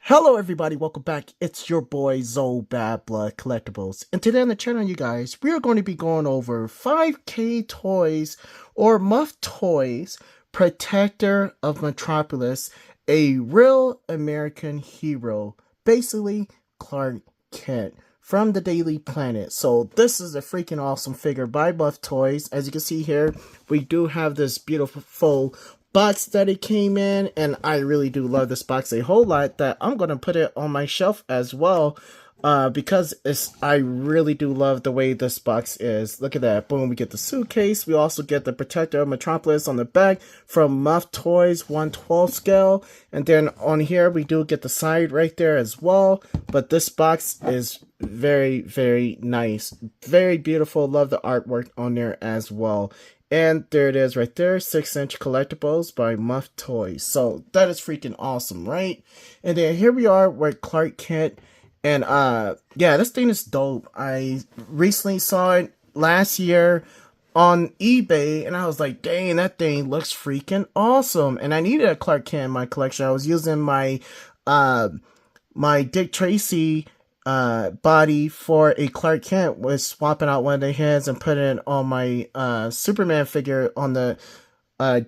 Hello everybody, welcome back. It's your boy Zoe Bad Blood Collectibles, and today on the channel, you guys, we are going to be going over 5K Toys or Muff Toys Protector of Metropolis, a real American hero, basically Clark Kent from the Daily Planet. So this is a freaking awesome figure by Muff Toys. As you can see here, we do have this beautiful box that it came in, and I really do love this box a whole lot that I'm gonna put it on my shelf as well, because I really do love the way this box is. Look at that. Boom, we get the suitcase. We also get the Protector of Metropolis on the back from Muff Toys 1/12 scale, and then on here we do get the side right there as well. But this box is very, very nice, very beautiful. Love the artwork on there as well. And there it is right there, 6-inch collectibles by Muff Toys. So that is freaking awesome, right? And then here we are with Clark Kent. And yeah, this thing is dope. I recently saw it last year on eBay, and I was like, dang, that thing looks freaking awesome. And I needed a Clark Kent in my collection. I was using my my Dick Tracy body for a Clark Kent, was swapping out one of the heads and putting it on my Superman figure on the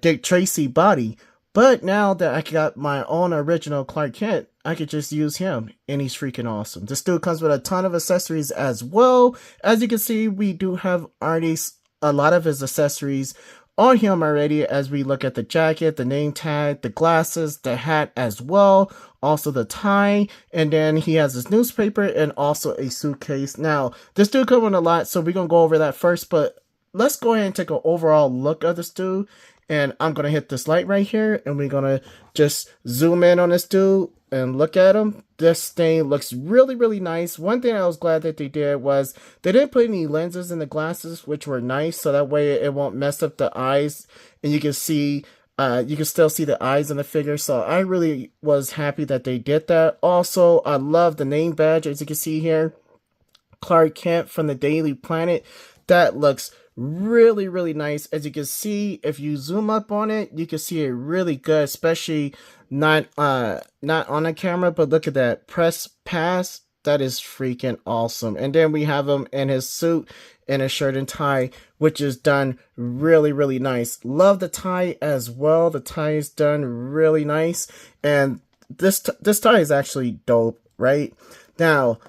Dick Tracy body. But now that I got my own original Clark Kent, I could just use him, and he's freaking awesome. This dude comes with a ton of accessories as well. As you can see, we do have already a lot of his accessories on him already, as we look at the jacket, the name tag, the glasses, the hat as well, also the tie, and then he has his newspaper and also a suitcase. Now, this dude comes with a lot, so we're going to go over that first, but let's go ahead and take an overall look of this dude. And I'm going to hit this light right here, and we're going to just zoom in on this dude and look at him. This thing looks really, really nice. One thing I was glad that they did was they didn't put any lenses in the glasses, which were nice, so that way it won't mess up the eyes, and you can see, you can still see the eyes in the figure. So I really was happy that they did that. Also, I love the name badge, as you can see here, Clark Kent from the Daily Planet. That looks really, really nice. As you can see, if you zoom up on it, you can see it really good, especially not on the camera, but look at that press pass. That is freaking awesome. And then we have him in his suit and his shirt and tie, which is done really, really nice. Love the tie as well. The tie is done really nice, and this tie is actually dope. Right now,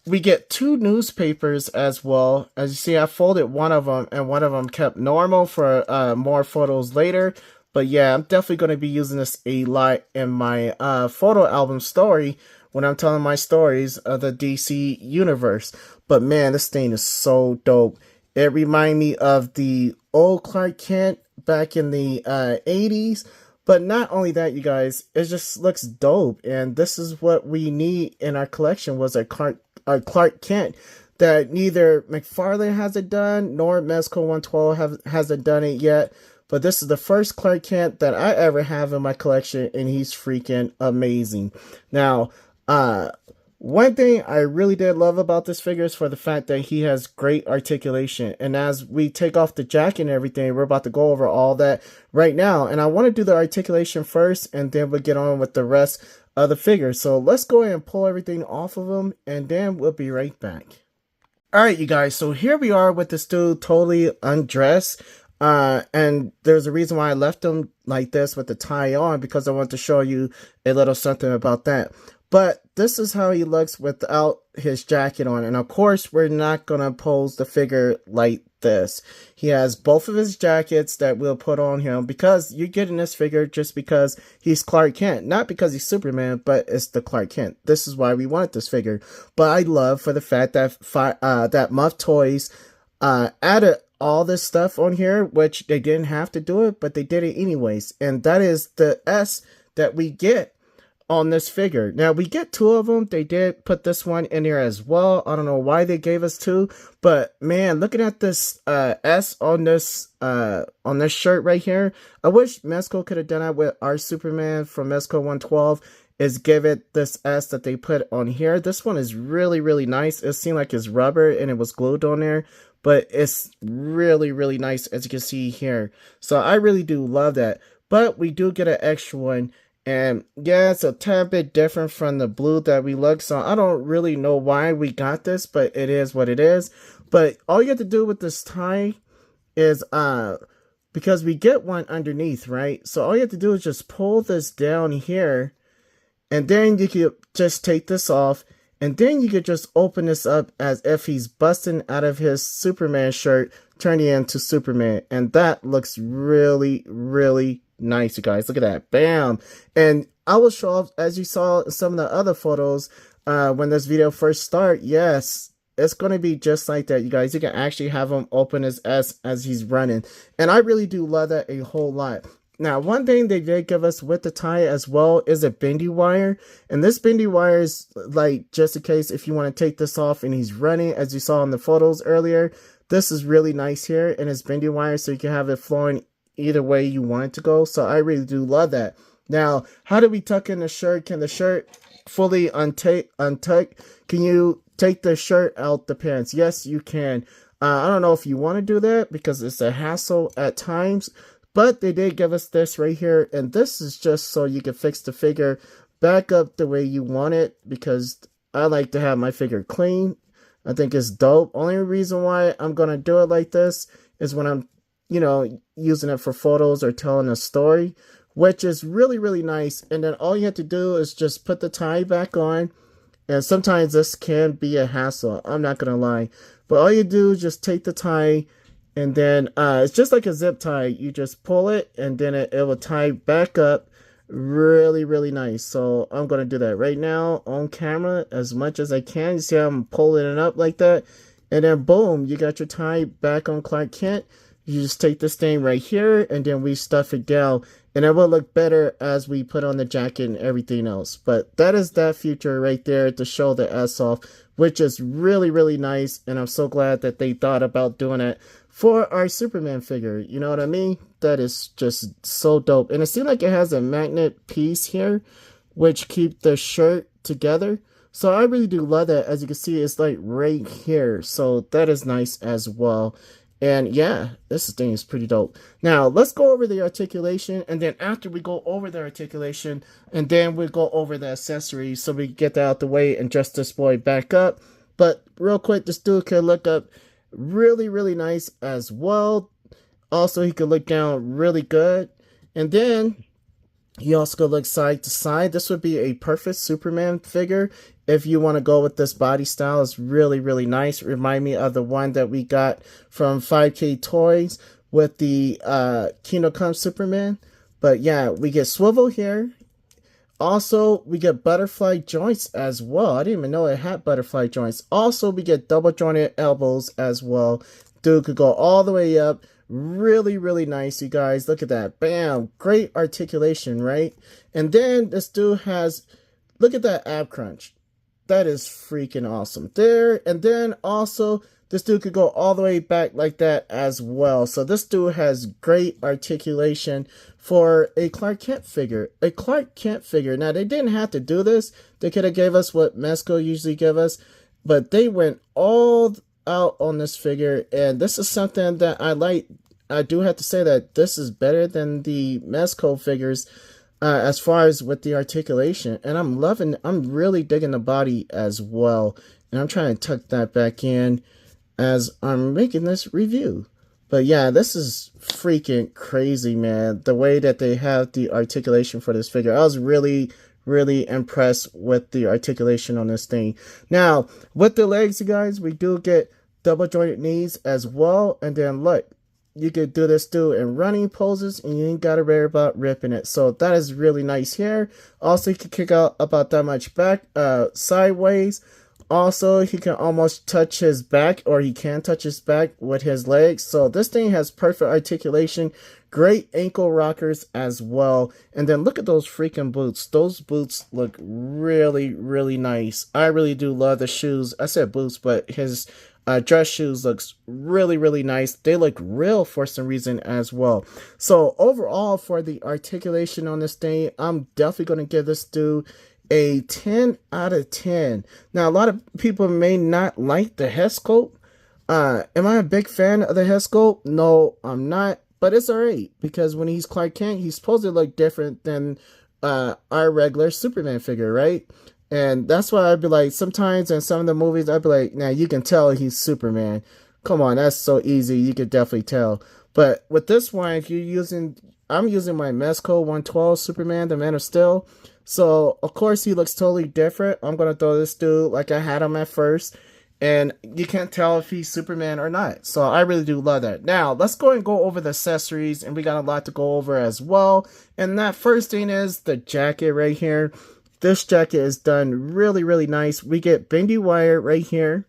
we get two newspapers as well. As you see, I folded one of them, and one of them kept normal for more photos later. But yeah, I'm definitely going to be using this a lot in my photo album story when I'm telling my stories of the DC universe. But man, this thing is so dope. It reminds me of the old Clark Kent back in the 80s. But not only that, you guys, it just looks dope. And this is what we need in our collection, was a Clark Kent that neither McFarlane hasn't done nor Mezco 112 hasn't done it yet. But this is the first Clark Kent that I ever have in my collection, and he's freaking amazing. Now, one thing I really did love about this figure is for the fact that he has great articulation. And as we take off the jacket and everything, we're about to go over all that right now. And I want to do the articulation first, and then we'll get on with the rest of the figure. So let's go ahead and pull everything off of him, and then we'll be right back. Alright, you guys, so here we are with this dude totally undressed. And there's a reason why I left him like this with the tie on, because I want to show you a little something about that. But this is how he looks without his jacket on. And of course, we're not going to pose the figure like this. He has both of his jackets that we'll put on him, because you're getting this figure just because he's Clark Kent, not because he's Superman, but it's the Clark Kent. This is why we wanted this figure. But I love for the fact that that Muff Toys added all this stuff on here, which they didn't have to do it, but they did it anyways. And that is the S that we get on this figure. Now we get two of them. They did put this one in there as well. I don't know why they gave us two, but man, looking at this S on this shirt right here, I wish Mezco could have done that with our Superman from Mezco 112, is give it this S that they put on here. This one is really, really nice. It seemed like it's rubber and it was glued on there, but it's really, really nice, as you can see here. So I really do love that. But we do get an extra one. And yeah, it's a tad bit different from the blue that we look. So I don't really know why we got this, but it is what it is. But all you have to do with this tie is, because we get one underneath, right? So all you have to do is just pull this down here. And then you could just take this off. And then you could just open this up as if he's busting out of his Superman shirt, turning into Superman. And that looks really, really nice, you guys. Look at that. Bam. And I will show off, as you saw in some of the other photos when this video first started. Yes, it's going to be just like that, you guys. You can actually have him open his S as he's running. And I really do love that a whole lot. Now, one thing they did give us with the tie as well is a bendy wire. And this bendy wire is like, just in case if you want to take this off and he's running, as you saw in the photos earlier. This is really nice here, and it's bendy wire, so you can have it flowing either way you want it to go. So I really do love that. Now, how do we tuck in the shirt? Can the shirt fully untuck? Can you take the shirt out the pants? Yes, you can. I don't know if you want to do that because it's a hassle at times. But they did give us this right here, and this is just so you can fix the figure back up the way you want it, because I like to have my figure clean. I think it's dope. Only reason why I'm going to do it like this is when I'm, you know, using it for photos or telling a story, which is really, really nice. And then all you have to do is just put the tie back on, and sometimes this can be a hassle, I'm not going to lie. But all you do is just take the tie, and then it's just like a zip tie. You just pull it, and then it will tie back up. Really, really nice. So I'm going to do that right now on camera as much as I can. You see how I'm pulling it up like that? And then boom, you got your tie back on Clark Kent. You just take this thing right here, and then we stuff it down. And it will look better as we put on the jacket and everything else. But that is that feature right there to show the S off, which is really, really nice. And I'm so glad that they thought about doing it for our Superman figure. You know what I mean? That is just so dope. And it seems like it has a magnet piece here, which keep the shirt together. So I really do love that. As you can see, it's like right here. So that is nice as well. And yeah, this thing is pretty dope. Now, let's go over the articulation. And then after we go over the articulation, and then we'll go over the accessories so we can get that out the way and dress this boy back up. But real quick, this dude can look up really, really nice as well. Also, he could look down really good. And then he also could look side to side. This would be a perfect Superman figure if you want to go with this body style. It's really, really nice. Remind me of the one that we got from 5K Toys with the Kingdom Come Superman. But yeah, we get swivel here. Also, we get butterfly joints as well. I didn't even know it had butterfly joints. Also, we get double jointed elbows as well. Dude could go all the way up. Really, really nice, you guys. Look at that. Bam. Great articulation, right? And then this dude has, look at that ab crunch. That is freaking awesome there. And then also, this dude could go all the way back like that as well. So this dude has great articulation for a Clark Kent figure. A Clark Kent figure. Now, they didn't have to do this. They could have gave us what Mezco usually give us. But they went all out on this figure. And this is something that I like. I do have to say that this is better than the Mezco figures. As far as with the articulation, and I'm really digging the body as well, and I'm trying to tuck that back in as I'm making this review. But yeah, this is freaking crazy, man, the way that they have the articulation for this figure. I was really, really impressed with the articulation on this thing. Now, with the legs, you guys, we do get double jointed knees as well. And then look, you could do this too in running poses, and you ain't gotta worry about ripping it. So that is really nice here. Also, you can kick out about that much back, sideways. Also, he can almost touch his back, or he can touch his back with his legs. So this thing has perfect articulation, great ankle rockers as well. And then look at those freaking boots. Those boots look really, really nice. I really do love the shoes. I said boots, but his dress shoes looks really, really nice. They look real for some reason as well. So overall, for the articulation on this thing, I'm definitely going to give this dude a 10 out of 10. Now, a lot of people may not like the head sculpt. Am I a big fan of the head sculpt? No, I'm not. But it's alright, because when he's Clark Kent, he's supposed to look different than our regular Superman figure, right? And that's why I'd be like, sometimes in some of the movies, I'd be like, now you can tell he's Superman. Come on, that's so easy. You could definitely tell. But with this one, if you're using, I'm using my Mezco 112 Superman, the Man of Steel. So, of course, he looks totally different. I'm going to throw this dude like I had him at first. And you can't tell if he's Superman or not. So, I really do love that. Now, let's go and go over the accessories. And we got a lot to go over as well. And that first thing is the jacket right here. This jacket is done really, really nice. We get bendy wire right here.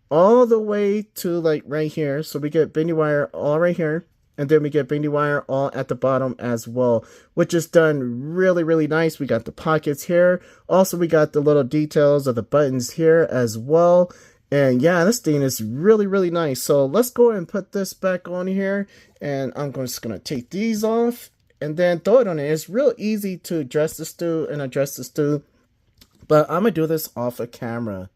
All the way to like right here. So, we get bendy wire all right here. And then we get bendy wire all at the bottom as well, which is done really, really nice. We got the pockets here. Also, we got the little details of the buttons here as well. And yeah, this thing is really, really nice. So let's go ahead and put this back on here. And I'm just going to take these off and then throw it on it. It's real easy to dress this dude and adjust this dude. But I'm going to do this off of camera.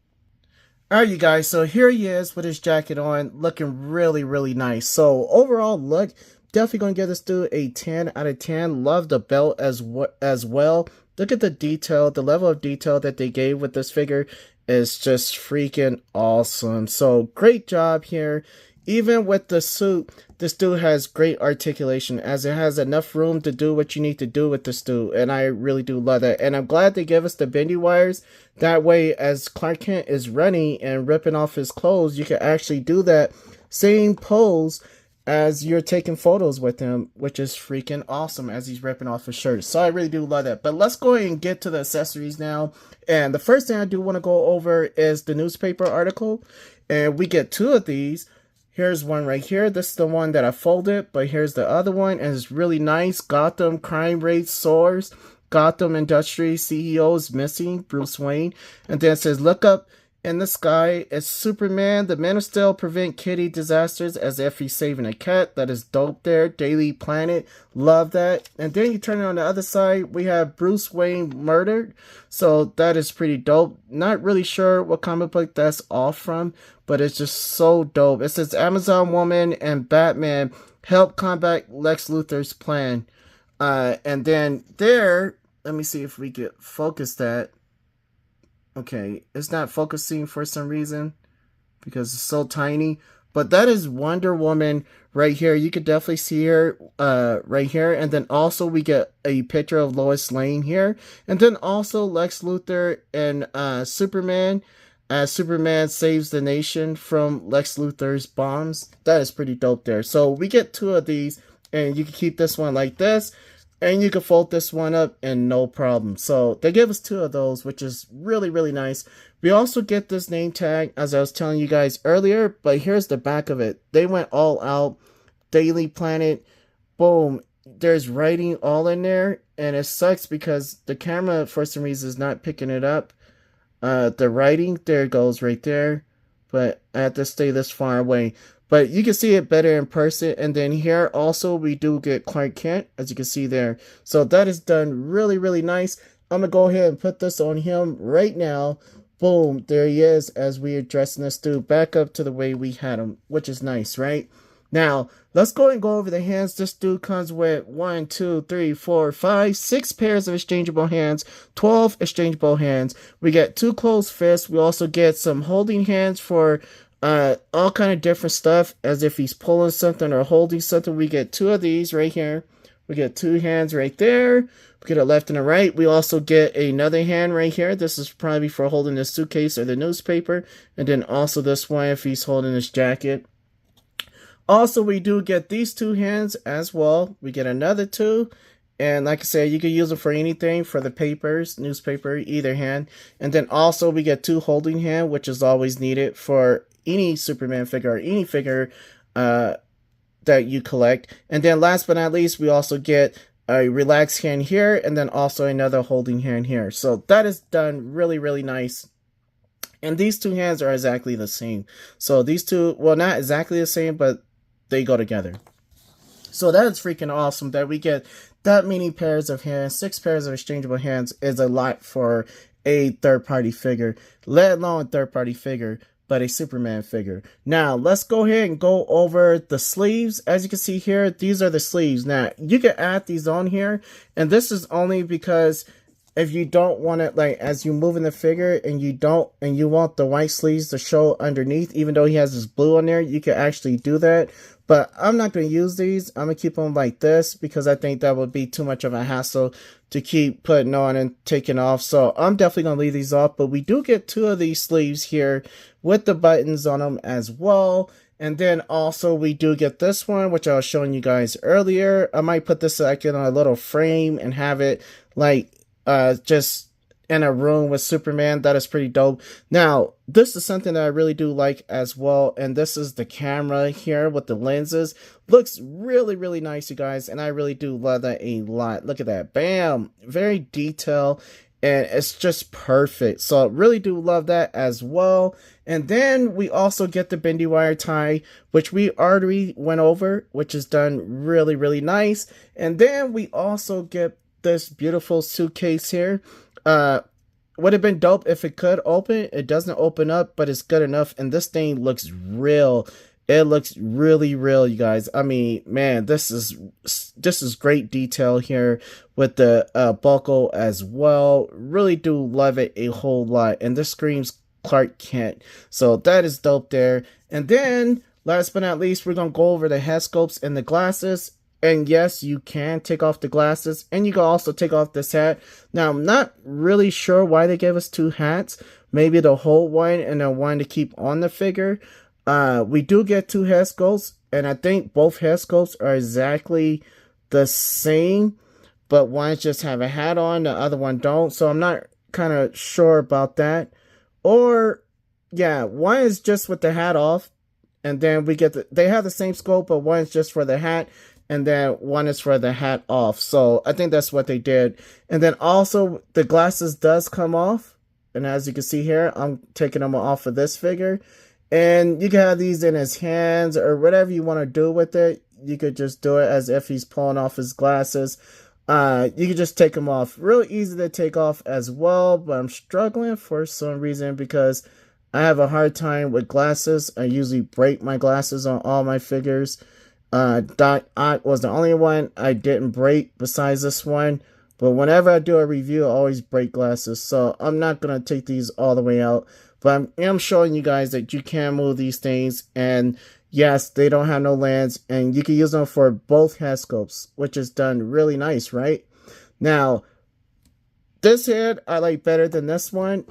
Alright, you guys, so here he is with his jacket on, looking really, really nice. So, overall look, definitely going to give this dude a 10 out of 10. Love the belt as well. Look at the detail, the level of detail that they gave with this figure is just freaking awesome. So, great job here. Even with the suit, this dude has great articulation, as it has enough room to do what you need to do with this dude. And I really do love that. And I'm glad they give us the bendy wires. That way, as Clark Kent is running and ripping off his clothes, you can actually do that same pose as you're taking photos with him, which is freaking awesome as he's ripping off his shirt. So I really do love that. But let's go ahead and get to the accessories now. And the first thing I do want to go over is the newspaper article. And we get two of these. Here's one right here. This is the one that I folded, but here's the other one, and it's really nice. Gotham crime rate soars. Gotham Industries CEO is missing, Bruce Wayne. And then it says, look up in the sky. It's Superman. The Man of Steel prevent kitty disasters as if he's saving a cat. That is dope there. Daily Planet. Love that. And then you turn it on the other side. We have Bruce Wayne murdered. So that is pretty dope. Not really sure what comic book that's off from, but it's just so dope. It says Amazon Woman and Batman help combat Lex Luthor's plan. And then there, let me see if we could focus that. Okay, it's not focusing for some reason because it's so tiny. But that is Wonder Woman right here. You could definitely see her right here. And then also we get a picture of Lois Lane here. And then also Lex Luthor and Superman. As Superman saves the nation from Lex Luthor's bombs. That is pretty dope there. So we get two of these. And you can keep this one like this. And you can fold this one up and no problem. So they give us two of those, which is really, really nice. We also get this name tag, as I was telling you guys earlier. But here's the back of it. They went all out. Daily Planet. Boom. There's writing all in there. And it sucks because the camera, for some reason, is not picking it up. The writing, there it goes right there. But I have to stay this far away. But you can see it better in person. And then here also we do get Clark Kent, as you can see there. So that is done really, really nice. I'm going to go ahead and put this on him right now. Boom, there he is as we are dressing this dude back up to the way we had him, which is nice, right? Now, let's go and go over the hands. This dude comes with 1, 2, 3, 4, 5, 6 pairs of exchangeable hands, 12 exchangeable hands. We get 2 closed fists. We also get some holding hands for all kind of different stuff, as if he's pulling something or holding something. We get 2 of these right here. We get two hands right there. We get a left and a right. We also get another hand right here. This is probably for holding the suitcase or the newspaper. And then also this one if he's holding his jacket. Also, we do get these two hands as well. We get another two. And like I said, you can use them for anything, for the papers, newspaper, either hand. And then also we get two holding hand, which is always needed for any Superman figure or any figure that you collect. And then last but not least, we also get a relaxed hand here and then also another holding hand here. So that is done really, really nice. And these two hands are exactly the same. So these two, well, not exactly the same, but they go together. So that is freaking awesome that we get that many pairs of hands. 6 pairs of exchangeable hands is a lot for a third-party figure, let alone a third-party figure, but a Superman figure. Now, let's go ahead and go over the sleeves. As you can see here, these are the sleeves. Now, you can add these on here, and this is only because if you don't want it, like, as you move in the figure and you want the white sleeves to show underneath, even though he has this blue on there, you can actually do that. But I'm not going to use these. I'm going to keep them like this because I think that would be too much of a hassle to keep putting on and taking off. So I'm definitely going to leave these off. But we do get 2 of these sleeves here with the buttons on them as well. And then also we do get this one, which I was showing you guys earlier. I might put this like in a little frame and have it like just in a room with Superman. That is pretty dope. Now, this is something that I really do like as well, and this is the camera here with the lenses. Looks really, really nice, you guys, and I really do love that a lot. Look at that. Bam! Very detailed, and it's just perfect. So I really do love that as well. And then we also get the bendy wire tie, which we already went over, which is done really, really nice. And then we also get this beautiful suitcase here. Would have been dope if it could open. It doesn't open up, but it's good enough. And this thing looks real. It looks really real, you guys. I mean, man, this is great detail here with the buckle as well. Really do love it a whole lot. And this screams Clark Kent. So that is dope there. And then, last but not least, we're going to go over the head sculpts and the glasses. And yes, you can take off the glasses, and you can also take off this hat. Now, I'm not really sure why they gave us 2 hats. Maybe the whole one and then one to keep on the figure. We do get 2 head sculpts, and I think both head sculpts are exactly the same, but one just have a hat on, the other one don't. So I'm not kind of sure about that. Or, yeah, one is just with the hat off, and then we get they have the same sculpt, but one is just for the hat. And then one is for the hat off. So I think that's what they did. And then also the glasses does come off. And as you can see here, I'm taking them off of this figure. And you can have these in his hands or whatever you want to do with it. You could just do it as if he's pulling off his glasses. You can just take them off. Real easy to take off as well. But I'm struggling for some reason because I have a hard time with glasses. I usually break my glasses on all my figures. Doc Ock was the only one I didn't break besides this one. But whenever I do a review, I always break glasses. So I'm not going to take these all the way out. But I am showing you guys that you can move these things. And yes, they don't have no lens. And you can use them for both head sculpts, which is done really nice, right? Now, this head I like better than this one.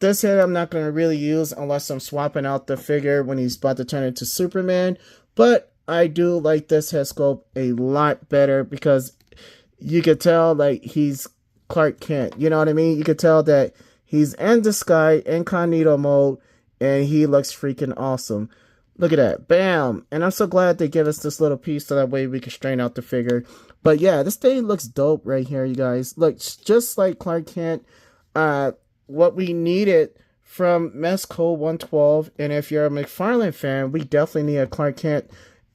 This head I'm not going to really use unless I'm swapping out the figure when he's about to turn into Superman. But I do like this head sculpt a lot better because you could tell like he's Clark Kent. You know what I mean? You could tell that he's in the sky, incognito mode, and he looks freaking awesome. Look at that. Bam! And I'm so glad they give us this little piece so that way we can straighten out the figure. But yeah, this thing looks dope right here, you guys. Looks just like Clark Kent. What we needed from Mess Code 112. And if you're a McFarlane fan, we definitely need a Clark Kent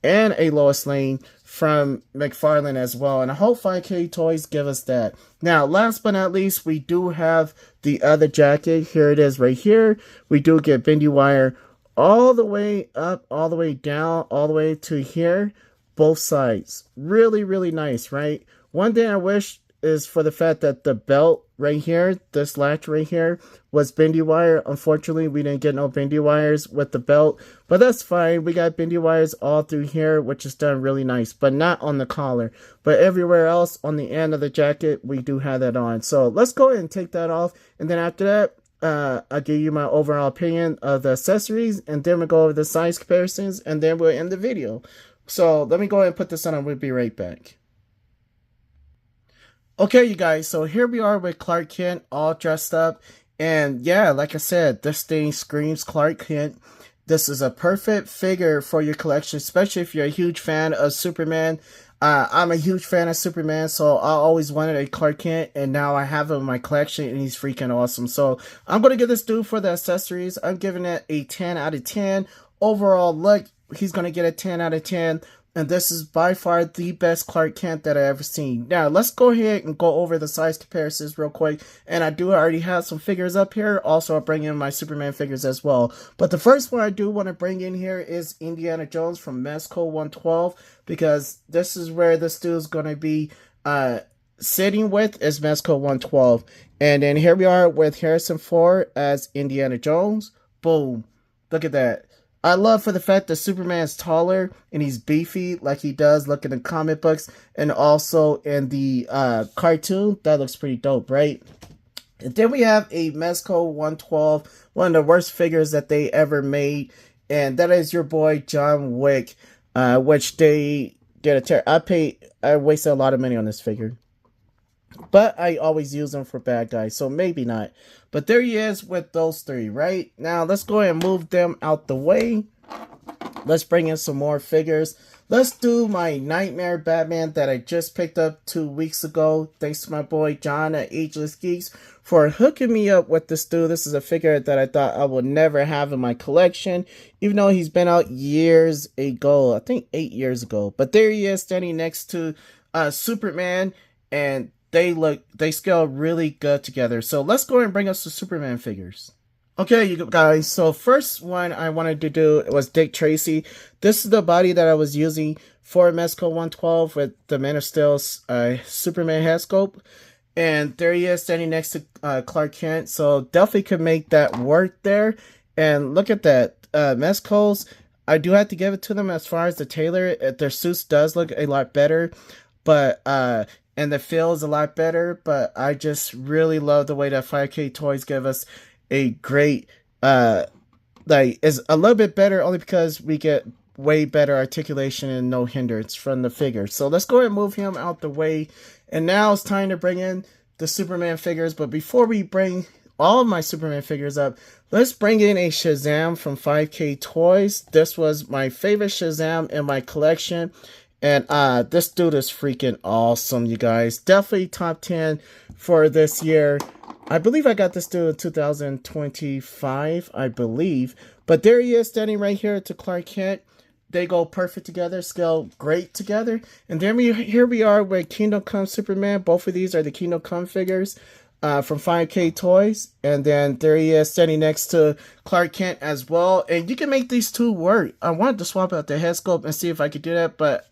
and a Lois Lane from McFarlane as well. And I hope 5K Toys give us that. Now, last but not least, we do have the other jacket. Here it is right here. We do get bendy wire all the way up, all the way down, all the way to here. Both sides. Really, really nice, right? One thing I wish is for the fact that the belt right here, this latch right here, was bendy wire. Unfortunately, we didn't get no bendy wires with the belt, but that's fine. We got bendy wires all through here, which is done really nice, but not on the collar. But everywhere else on the end of the jacket, we do have that on. So let's go ahead and take that off, and then after that, I'll give you my overall opinion of the accessories, and then we'll go over the size comparisons, and then we'll end the video. So let me go ahead and put this on, and we'll be right back. Okay, you guys, so here we are with Clark Kent all dressed up, and yeah, like I said, this thing screams Clark Kent. This is a perfect figure for your collection, especially if you're a huge fan of Superman. I'm a huge fan of Superman, so I always wanted a Clark Kent, and now I have him in my collection, and he's freaking awesome. So I'm going to give this dude for the accessories. I'm giving it a 10 out of 10. Overall look, he's going to get a 10 out of 10. And this is by far the best Clark Kent that I've ever seen. Now, let's go ahead and go over the size comparisons real quick. And I do already have some figures up here. Also, I'll bring in my Superman figures as well. But the first one I do want to bring in here is Indiana Jones from Mezco 112. Because this is where this dude is going to be sitting with, is Mezco 112. And then here we are with Harrison Ford as Indiana Jones. Boom. Look at that. I love for the fact that Superman's taller and he's beefy like he does look in the comic books and also in the cartoon. That looks pretty dope, right? And then we have a Mezco 112, one of the worst figures that they ever made. And that is your boy John Wick, which they did a tear. I wasted a lot of money on this figure. But I always use them for bad guys, so maybe not. But there he is with those three, right? Now, let's go ahead and move them out the way. Let's bring in some more figures. Let's do my Nightmare Batman that I just picked up 2 weeks ago. Thanks to my boy John at Ageless Geeks for hooking me up with this dude. This is a figure that I thought I would never have in my collection, even though he's been out years ago. I think 8 years ago. But there he is standing next to Superman, and they scale really good together. So let's go ahead and bring us the Superman figures. Okay, you guys, so first one I wanted to do was Dick Tracy. This is the body that I was using for Mezco 112 with the Man of Steel Superman head sculpt. And there he is standing next to Clark Kent. So definitely could make that work there. And look at that. Mezco's, I do have to give it to them as far as the tailor. Their suits does look a lot better. But and the feel is a lot better, but I just really love the way that 5K Toys give us a great, is a little bit better only because we get way better articulation and no hindrance from the figure. So let's go ahead and move him out the way. And now it's time to bring in the Superman figures. But before we bring all of my Superman figures up, let's bring in a Shazam from 5K Toys. This was my favorite Shazam in my collection. And this dude is freaking awesome, you guys. Definitely top 10 for this year. I believe I got this dude in 2025, I believe. But there he is standing right here to Clark Kent. They go perfect together, scale great together. And then here we are with Kingdom Come Superman. Both of these are the Kingdom Come figures from 5K Toys. And then there he is standing next to Clark Kent as well. And you can make these two work. I wanted to swap out the head sculpt and see if I could do that, but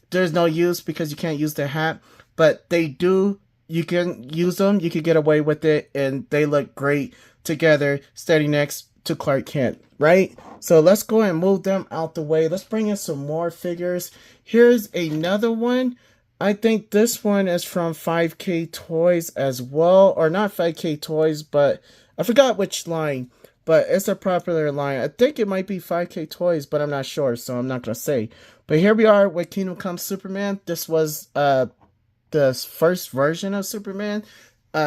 there's no use because you can't use the hat. But they do, you can use them, you can get away with it, and they look great together standing next to Clark Kent, right? So let's go and move them out the way. Let's bring in some more figures. Here's another one. I think this one is from 5K Toys as well, or not 5K Toys, but I forgot which line. But it's a popular line. I think it might be 5K Toys, but I'm not sure, so I'm not going to say. But here we are with Kingdom Come Superman. This was the first version of Superman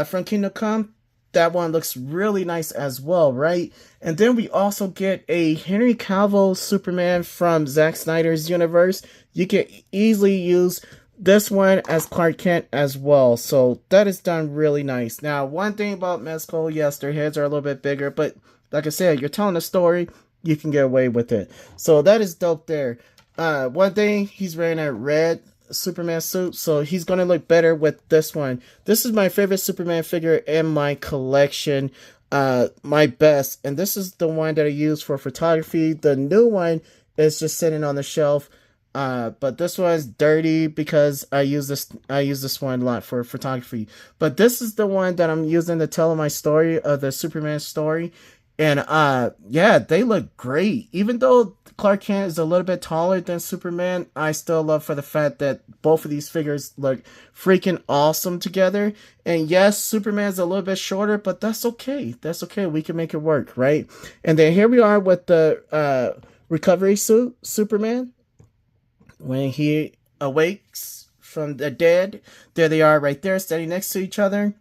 from Kingdom Come. That one looks really nice as well, right? And then we also get a Henry Cavill Superman from Zack Snyder's universe. You can easily use this one as Clark Kent as well. So that is done really nice. Now, one thing about Mezco, yes, their heads are a little bit bigger, but like I said, you're telling a story, you can get away with it. So that is dope there. One thing, he's wearing a red Superman suit, so he's going to look better with this one. This is my favorite Superman figure in my collection. My best. And this is the one that I use for photography. The new one is just sitting on the shelf. But this one's dirty because I use this one a lot for photography. But this is the one that I'm using to tell my story of the Superman story. And yeah, they look great. Even though Clark Kent is a little bit taller than Superman, I still love for the fact that both of these figures look freaking awesome together. And yes, Superman's a little bit shorter, but that's okay. That's okay. We can make it work, right? And then here we are with the recovery suit Superman. When he awakes from the dead, there they are right there, standing next to each other.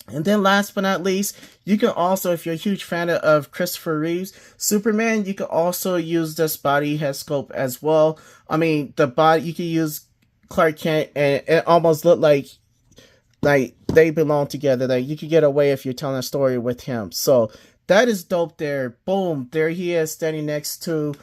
And then last but not least, you can also, if you're a huge fan of Christopher Reeve's Superman, you can also use this body head sculpt as well. I mean, the body, you can use Clark Kent and it almost look like they belong together. Like you could get away if you're telling a story with him. So that is dope there. Boom, there he is standing next to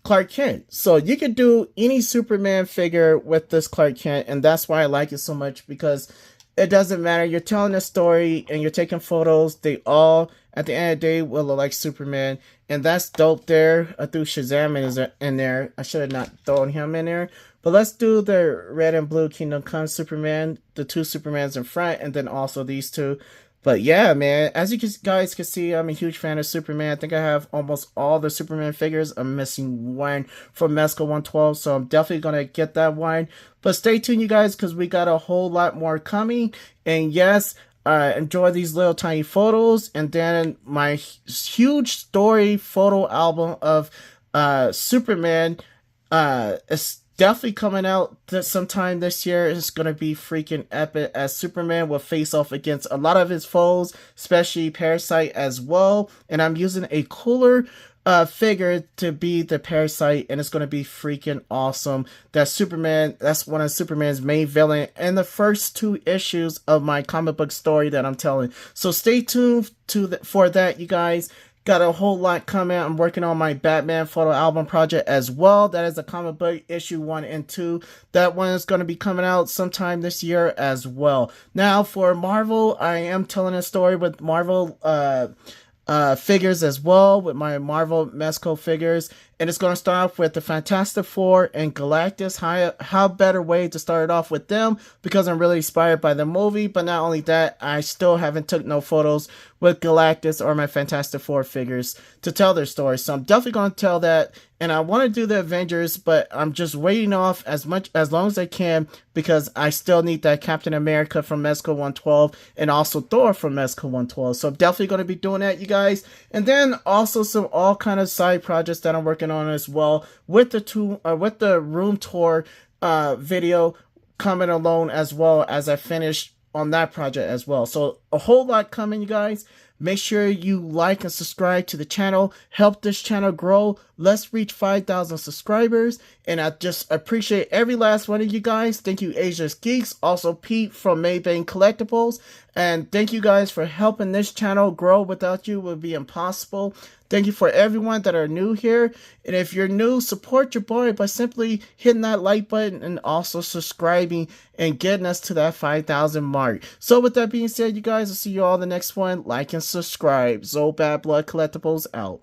Clark Kent. So you could do any Superman figure with this Clark Kent, and that's why I like it so much, because it doesn't matter. You're telling a story and you're taking photos. They all, at the end of the day, will look like Superman. And that's dope there. I threw Shazam in there. I should have not thrown him in there. But let's do the red and blue Kingdom Come Superman. The two Supermans in front, and then also these two. But yeah, man, as you guys can see, I'm a huge fan of Superman. I think I have almost all the Superman figures. I'm missing one from Mezco 112, so I'm definitely going to get that one. But stay tuned, you guys, because we got a whole lot more coming. And yes, enjoy these little tiny photos. And then my huge story photo album of Superman is definitely coming out sometime this year. It's going to be freaking epic, as Superman will face off against a lot of his foes, especially Parasite as well. And I'm using a cooler figure to be the Parasite, and it's going to be freaking awesome. That's one of Superman's main villain in the first two issues of my comic book story that I'm telling. So stay tuned for that, you guys. Got a whole lot coming. I'm working on my Batman photo album project as well. That is a comic book issue 1 and 2. That one is going to be coming out sometime this year as well. Now for Marvel, I am telling a story with Marvel figures as well, with my Marvel Mezco figures. And it's going to start off with the Fantastic Four and Galactus. How better way to start it off with them, because I'm really inspired by the movie. But not only that, I still haven't took no photos with Galactus or my Fantastic Four figures to tell their story. So I'm definitely going to tell that. And I want to do the Avengers, but I'm just waiting off as long as I can, because I still need that Captain America from Mezco 112 and also Thor from Mezco 112. So I'm definitely going to be doing that, you guys. And then also some all kind of side projects that I'm working on as well, with the room tour video coming along, as well as I finish on that project as well. So a whole lot coming, you guys. Make sure you like and subscribe to the channel. Help this channel grow. Let's reach 5,000 subscribers. And I just appreciate every last one of you guys. Thank you, Asia's Geeks. Also, Pete from Maybane Collectibles. And thank you guys for helping this channel grow. Without you, it would be impossible. Thank you for everyone that are new here. And if you're new, support your boy by simply hitting that like button and also subscribing and getting us to that 5,000 mark. So with that being said, you guys, I'll see you all in the next one. Like and subscribe. Bad Blood Collectibles out.